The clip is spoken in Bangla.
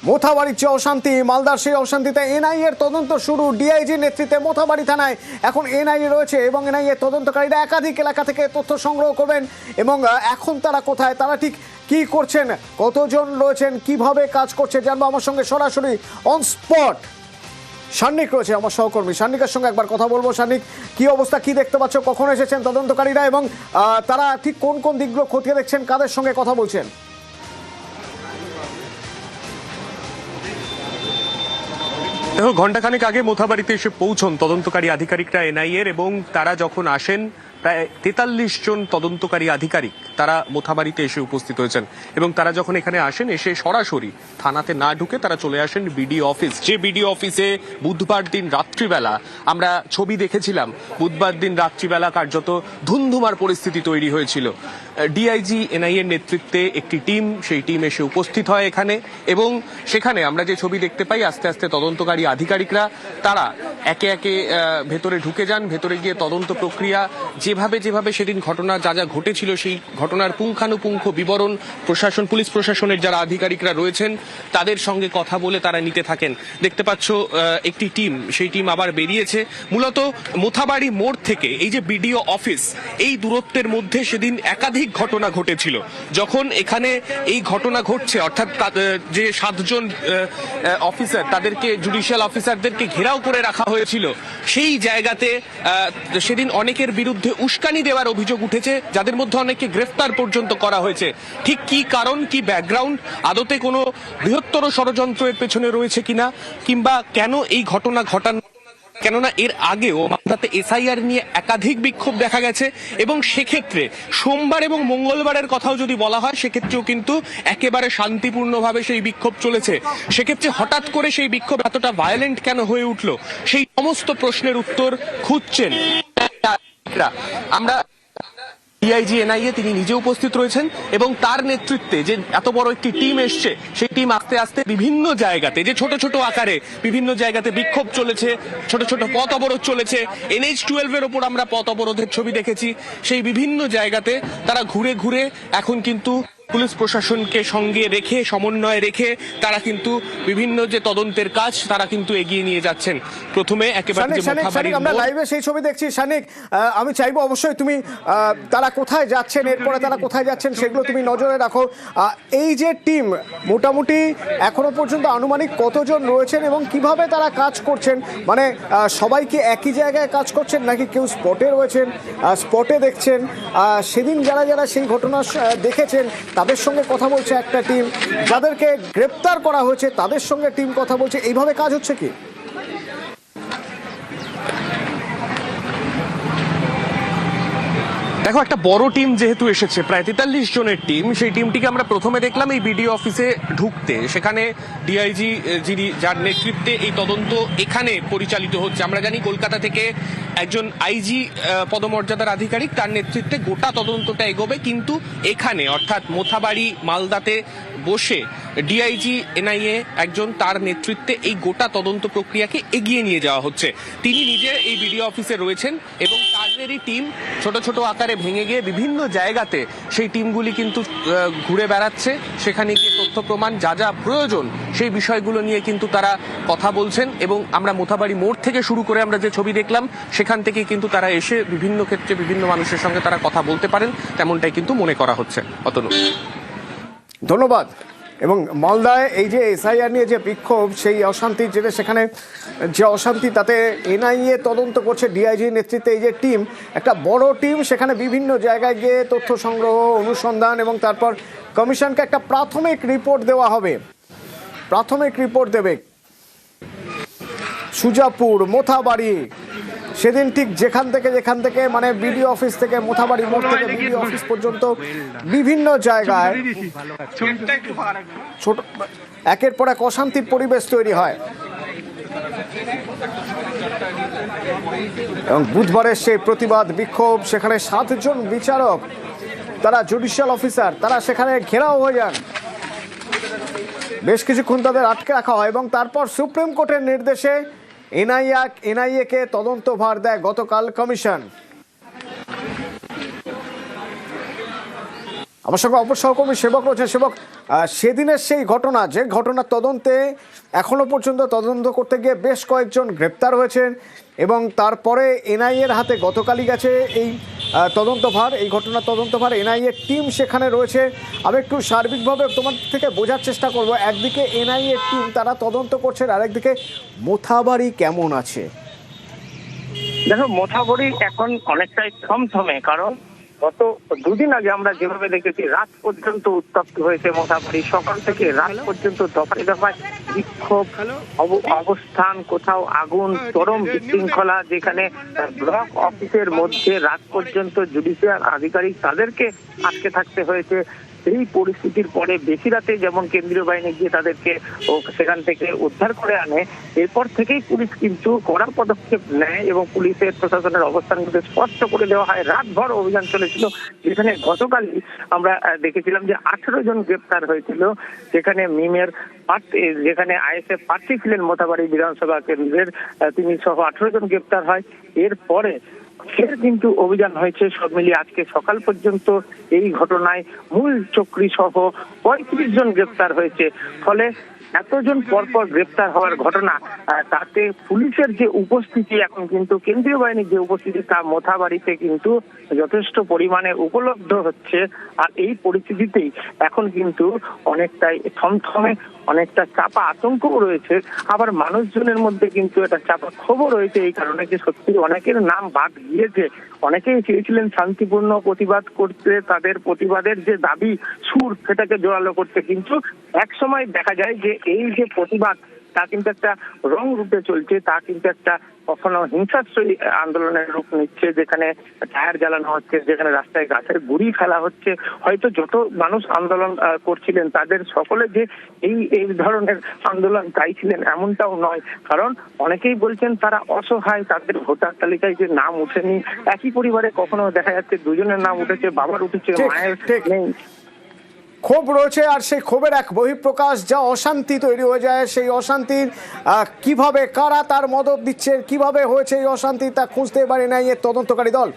মোথাবাড়ির যে অশান্তি, মালদার সেই অশান্তিতে এনআইএ এর তদন্ত শুরু। ডিআইজি নেতৃত্বে মোথাবাড়ি থানায় এখন এনআইএ রয়েছে এবং এনআইএ তদন্তকারীরা একাধিক এলাকা থেকে তথ্য সংগ্রহ করবেন এবং এখন তারা কোথায়, তারা ঠিক কি করছেন, কতজন রয়েছেন, কিভাবে কাজ করছে জানবো। আমার সঙ্গে সরাসরি অন স্পট সান্নিক রয়েছে, আমার সহকর্মী। সান্নিকের সঙ্গে একবার কথা বলবো। সান্নিক, কি অবস্থা, কি দেখতে পাচ্ছ, কখন এসেছেন তদন্তকারীরা এবং তারা ঠিক কোন কোন দিকগুলো খতিয়ে দেখছেন, কাদের সঙ্গে কথা বলছেন? দেখো, ঘণ্টাখানেক আগে মোথাবাড়িতে এসে পৌঁছন তদন্তকারী আধিকারিকরা এনআইএর, এবং তারা যখন আসেন প্রায় 43 জন তদন্তকারী আধিকারিক তারা মোথাবাড়িতে এসে উপস্থিত হয়েছেন। এবং তারা যখন এখানে আসেন, এসে সরাসরি থানাতে না ঢুকে তারা চলে আসেন বিডিও অফিস। যে বিডিও অফিসে বুধবার দিন রাত্রিবেলা আমরা ছবি দেখেছিলাম, বুধবার দিন রাত্রিবেলা কার্যত ধুন্ধুমার পরিস্থিতি তৈরি হয়েছিল। ডিআইজি এনআইএর নেতৃত্বে একটি টিম, সেই টিম এসে উপস্থিত হয় এখানে, এবং সেখানে আমরা যে ছবি দেখতে পাই, আস্তে আস্তে তদন্তকারী আধিকারিকরা তারা একে একে ভেতরে ঢুকে যান। ভেতরে গিয়ে তদন্ত প্রক্রিয়া যেভাবে যেভাবে সেদিন ঘটনা যা যা ঘটেছিল সেই ঘটনার পুঙ্খানুপুঙ্খ বিবরণ প্রশাসন, পুলিশ প্রশাসনের যারা আধিকারিকরা রয়েছেন তাদের সঙ্গে কথা বলে তারা নিতে থাকেন। দেখতে পাচ্ছ একটি টিম, সেই টিম আবার বেরিয়েছে মূলত মোথাবাড়ি মোড় থেকে। এই যে বিডিও অফিস, এই দূরত্বের মধ্যে সেদিন একাধিক ঘটনা ঘটেছিল। যখন এখানে এই ঘটনা ঘটছে, অর্থাৎ যে 7 জন অফিসার, তাদেরকে জুডিশিয়াল অফিসারদেরকে ঘেরাও করে রাখা হয়েছিল, সেই জায়গাতে সেদিন অনেকের বিরুদ্ধে উস্কানি দেওয়ার অভিযোগ উঠেছে, যাদের মধ্যে অনেককে গ্রেফতার পর্যন্ত করা হয়েছে। ঠিক কি কারণ, কি ব্যাকগ্রাউন্ড, আদতে কোনো বৃহত্তর ষড়যন্ত্র এর পেছনে রয়েছে কিনা, কিংবা কেন এই ঘটনা ঘটানো, কেননা এর আগেও মালদাতে এসআইআর নিয়ে একাধিক বিক্ষোভ দেখা গেছে, এবং সেক্ষেত্রে সোমবার এবং মঙ্গলবারের কথাও যদি বলা হয়, সেক্ষেত্রেও কিন্তু একেবারে শান্তিপূর্ণভাবে সেই বিক্ষোভ চলেছে। সেক্ষেত্রে হঠাৎ করে সেই বিক্ষোভ এতটা ভায়োলেন্ট কেন হয়ে উঠলো, সেই সমস্ত প্রশ্নের উত্তর খুঁজছেন আমরা। ডিআইজি এনআইএ তিনি নিজে উপস্থিত রয়েছেন, এবং তার নেতৃত্বে যে এত বড় একটি টিম এসছে, সেই টিম আস্তে আস্তে বিভিন্ন জায়গাতে, যে ছোট ছোট আকারে বিভিন্ন জায়গাতে বিক্ষোভ চলেছে, ছোট ছোট পথ অবরোধ চলেছে। NH-12 এর ওপর আমরা পথ অবরোধের ছবি দেখেছি। সেই বিভিন্ন জায়গাতে তারা ঘুরে ঘুরে এখন কিন্তু পুলিশ প্রশাসনকে সঙ্গে রেখে, সমন্বয়ে রেখে তারা কিন্তু বিভিন্ন যে তদন্তের কাজ তারা কিন্তু এগিয়ে নিয়ে যাচ্ছেন। প্রথমে একেবারে আমরা লাইভে সেই ছবি দেখছি। শানিক, আমি চাইবো অবশ্যই তুমি তারা কোথায় যাচ্ছেন, এরপরে তারা কোথায় যাচ্ছেন সেগুলো তুমি নজরে রাখো। এই যে টিম, মোটামুটি এখনো পর্যন্ত আনুমানিক কতজন রয়েছেন এবং কিভাবে তারা কাজ করছেন, মানে সবাই কি একই জায়গায় কাজ করছেন নাকি কেউ স্পটে রয়েছেন, স্পটে দেখছেন? সেদিন যারা যারা সেই ঘটনা দেখেছেন তাদের সঙ্গে কথা বলছে একটা টিম, যাদেরকে গ্রেপ্তার করা হয়েছে তাদের সঙ্গে টিম কথা বলছে, এইভাবে কাজ হচ্ছে কি? দেখো, একটা বড় টিম যেহেতু এসেছে, প্রায় 43 জনের টিম, সেই টিমটিকে আমরা প্রথমে দেখলাম এই বিডিও অফিসে ঢুকতে। সেখানে ডিআইজি যার নেতৃত্বে এই তদন্ত এখানে পরিচালিত হচ্ছে। আমরা জানি কলকাতা থেকে একজন আইজি পদমর্যাদার আধিকারিক, তার নেতৃত্বে গোটা তদন্তটা এগোবে, কিন্তু এখানে অর্থাৎ মোথাবাড়ি মালদাতে বসে ডিআইজি এনআইএ একজন, তার নেতৃত্বে এই গোটা তদন্ত প্রক্রিয়াকে এগিয়ে নিয়ে যাওয়া হচ্ছে। তিনি নিজে এই বিডিও অফিসে রয়েছেন, এবং তাদেরই টিম ছোট ছোট আকারে ভেঙে গিয়ে বিভিন্ন জায়গাতে সেই টিমগুলি কিন্তু ঘুরে বেড়াচ্ছে। সেখানে গিয়ে তথ্য প্রমাণ যা যা প্রয়োজন সেই বিষয়গুলো নিয়ে কিন্তু তারা কথা বলছেন। এবং আমরা মোথাবাড়ি মোড় থেকে শুরু করে আমরা যে ছবি দেখলাম, সেখান থেকে কিন্তু তারা এসে বিভিন্ন ক্ষেত্রে বিভিন্ন মানুষের সঙ্গে তারা কথা বলতে পারেন, তেমনটাই কিন্তু মনে করা হচ্ছে। অতনু, ধন্যবাদ। এবং মালদায় এই যে এসআইআর নিয়ে যে বিক্ষোভ, সেই অশান্তির জেরে সেখানে যে অশান্তি, তাতে এনআইএ তদন্ত করছে, ডিআইজি নেতৃত্বে এই যে টিম, একটা বড় টিম, সেখানে বিভিন্ন জায়গায় গিয়ে তথ্য সংগ্রহ, অনুসন্ধান, এবং তারপর কমিশনকে একটা প্রাথমিক রিপোর্ট দেওয়া হবে। প্রাথমিক রিপোর্ট দেবে সুজাপুর, মোথাবাড়ি, সেদিন ঠিক যেখান থেকে মানে বিডিও অফিস থেকে, মোথাবাড়ি মোড় থেকে বিডিও অফিস পর্যন্ত বিভিন্ন জায়গায় ছোট একের পর এক অশান্তির পরিবেশ তৈরি হয়। এবং বুধবারের সেই প্রতিবাদ বিক্ষোভ, সেখানে 7 জন বিচারক, তারা জুডিশিয়াল অফিসার, তারা সেখানে ঘেরাও হয়ে যান। বেশ কিছুক্ষণ তাদের আটকে রাখা হয়, এবং তারপর সুপ্রিম কোর্টের নির্দেশে এনআইএ-কে তদন্তভার দেয় গতকাল কমিশন। আমার সঙ্গে অপর সহকর্মী সেবক রয়েছে। সেবক, সেদিনের সেই ঘটনা, যে ঘটনার তদন্তে এখনো পর্যন্ত তদন্ত করতে গিয়ে বেশ কয়েকজন গ্রেপ্তার হয়েছেন এবং তারপরে এনআইএর হাতে গতকালই গেছে এই তদন্তভার, এই ঘটনার তদন্তভার এনআইএ টিম সেখানে রয়েছে। আমি একটু সার্বিকভাবে তোমার থেকে বোঝার চেষ্টা করব, একদিকে এনআইএ টিম তারা তদন্ত করছেন, আর একদিকে মোথাবাড়ি কেমন আছে? দেখো, মোথাবাড়ি এখন অনেকটাই থমথমে, কারণ গত দুদিন আগে আমরা যেভাবে দেখেছি রাত পর্যন্ত উত্তপ্ত হয়েছে মোথাবাড়ি। সকাল থেকে রাত পর্যন্ত দফায় দফায় বিক্ষোভ অবস্থান, কোথাও আগুন, চরম বিশৃঙ্খলা, যেখানে ব্লক অফিসের মধ্যে রাত পর্যন্ত জুডিশিয়াল আধিকারিক তাদেরকে আটকে থাকতে হয়েছে। এই পরিস্থিতির পরে বেশি রাতে যেমন কেন্দ্রীয় বাহিনী গিয়ে তাদেরকে সেখান থেকে উদ্ধার করে আনে, এরপর থেকেই পুলিশ কিন্তু কড়া পদক্ষেপ নেয় এবং পুলিশের প্রশাসনের অবস্থানগুলো স্পষ্ট করে দেওয়া হয়। রাতভর অভিযান চলেছিল, যেখানে গতকালই আমরা দেখেছিলাম যে 18 জন গ্রেপ্তার হয়েছিল, যেখানে মিমের যেখানে আইএসএফ প্রার্থী ছিলেন মোথাবাড়ি বিধানসভা কেন্দ্রের, তিনি সহ 18 জন গ্রেপ্তার হয়। এরপরে ফের কিন্তু অভিযান হয়েছে। সব মিলিয়ে আজকে সকাল পর্যন্ত এই ঘটনায় মূল চক্রী সহ 35 জন গ্রেপ্তার হয়েছে। ফলে এতজন পরপর গ্রেপ্তার হওয়ার ঘটনা, তাতে পুলিশের যে উপস্থিতি, এখন কিন্তু কেন্দ্রীয় বাহিনীর যে উপস্থিতি, তা মোথাবাড়িতে কিন্তু যথেষ্ট পরিমাণে উপলব্ধ হচ্ছে। আর এই পরিস্থিতিতেই এখন কিন্তু অনেকটাই থমথমে, অনেকটা চাপা আতঙ্কও রয়েছে। আবার মানুষজনের মধ্যে কিন্তু একটা চাপা ক্ষোভও রয়েছে, এই কারণে যে সত্যি অনেকের নাম বাদ গিয়েছে। অনেকেই চেয়েছিলেন শান্তিপূর্ণ প্রতিবাদ করতে, তাদের প্রতিবাদের যে দাবি সুর সেটাকে জোরালো করতে, কিন্তু এক সময় দেখা যায় যে এই যে প্রতিবাদ তা কিন্তু একটা রং রূপে চলছে, তা কিন্তু একটা কখনো হিংসাত্মক আন্দোলনের রূপ নিচ্ছে, যেখানে টায়ার জ্বালানো হচ্ছে, যেখানে রাস্তায় গাছের গুঁড়ি ফেলা হচ্ছে। হয়তো যত মানুষ আন্দোলন করছিলেন তাদের সকলে যে এই ধরনের আন্দোলন চাইছিলেন এমনটাও নয়, কারণ অনেকেই বলছেন তারা অসহায়, তাদের ভোটার তালিকায় যে নাম উঠেনি। একই পরিবারে কখনো দেখা যাচ্ছে দুজনের নাম উঠেছে, বাবার উঠেছে, মায়ের নেই। ক্ষোভ রয়েছে, আর সেই ক্ষোভের এক বহিঃপ্রকাশ, যা অশান্তি তৈরি হয়ে যায়, সেই অশান্তির কিভাবে কারা তার মদত দিচ্ছে, কিভাবে হয়েছে এই অশান্তি, তা খুঁজতে পারে না এই তদন্তকারী দল।